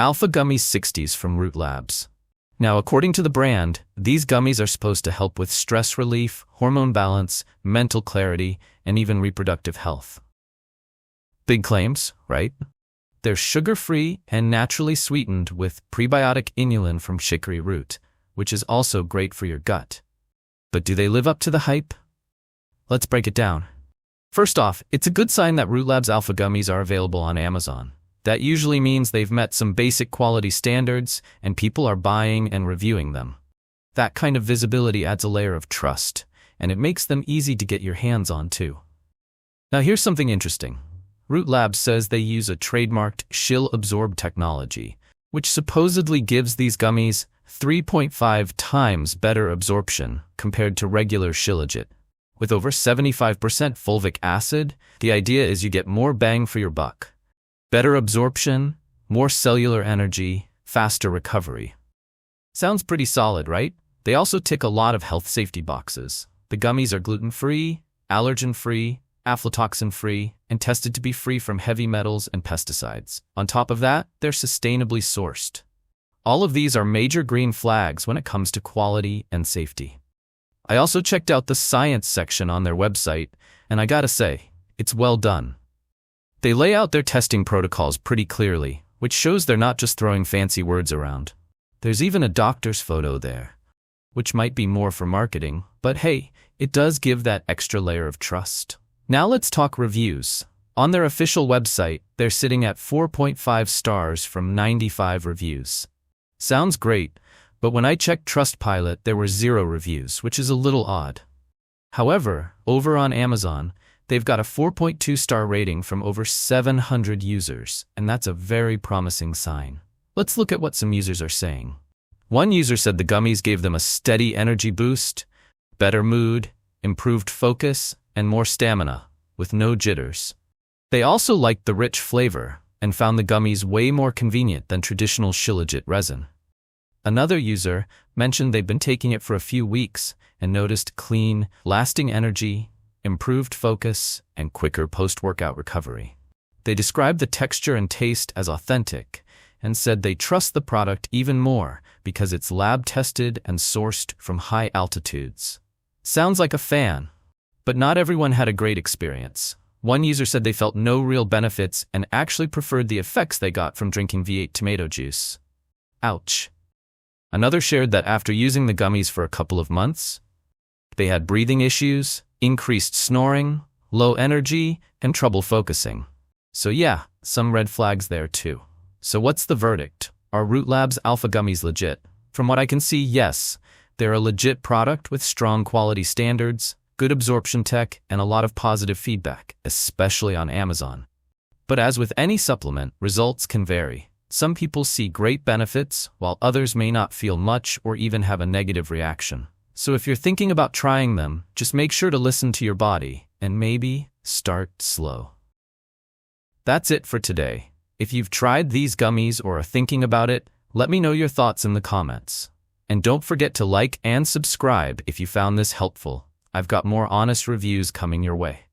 Alpha Gummies 60s from Root Labs. Now, according to the brand, these gummies are supposed to help with stress relief, hormone balance, mental clarity, and even reproductive health. Big claims, right? They're sugar-free and naturally sweetened with prebiotic inulin from chicory root, which is also great for your gut. But do they live up to the hype? Let's break it down. First off, it's a good sign that Root Labs Alpha Gummies are available on Amazon. That usually means they've met some basic quality standards and people are buying and reviewing them. That kind of visibility adds a layer of trust, and it makes them easy to get your hands on too. Now here's something interesting. Root Labs says they use a trademarked ShilAbsorb technology, which supposedly gives these gummies 3.5 times better absorption compared to regular Shilajit. With over 75% fulvic acid, the idea is you get more bang for your buck. Better absorption, more cellular energy, faster recovery. Sounds pretty solid, right? They also tick a lot of health safety boxes. The gummies are gluten-free, allergen-free, aflatoxin-free, and tested to be free from heavy metals and pesticides. On top of that, they're sustainably sourced. All of these are major green flags when it comes to quality and safety. I also checked out the science section on their website, and I gotta say, it's well done. They lay out their testing protocols pretty clearly, which shows they're not just throwing fancy words around. There's even a doctor's photo there, which might be more for marketing, but hey, it does give that extra layer of trust. Now let's talk reviews. On their official website, they're sitting at 4.5 stars from 95 reviews. Sounds great, but when I checked Trustpilot, there were 0 reviews, which is a little odd. However, over on Amazon, they've got a 4.2-star rating from over 700 users, and that's a very promising sign. Let's look at what some users are saying. One user said the gummies gave them a steady energy boost, better mood, improved focus, and more stamina, with no jitters. They also liked the rich flavor and found the gummies way more convenient than traditional Shilajit resin. Another user mentioned they'd been taking it for a few weeks and noticed clean, lasting energy, improved focus, and quicker post-workout recovery. They described the texture and taste as authentic and said they trust the product even more because it's lab-tested and sourced from high altitudes. Sounds like a fan, but not everyone had a great experience. One user said they felt no real benefits and actually preferred the effects they got from drinking V8 tomato juice. Ouch. Another shared that after using the gummies for a couple of months, they had breathing issues, increased snoring, low energy, and trouble focusing. So yeah, some red flags there too. So what's the verdict? Are Root Labs Alpha Gummies legit? From what I can see, yes. They're a legit product with strong quality standards, good absorption tech, and a lot of positive feedback, especially on Amazon. But as with any supplement, results can vary. Some people see great benefits, while others may not feel much or even have a negative reaction. So if you're thinking about trying them, just make sure to listen to your body and maybe start slow. That's it for today. If you've tried these gummies or are thinking about it, let me know your thoughts in the comments. And don't forget to like and subscribe if you found this helpful. I've got more honest reviews coming your way.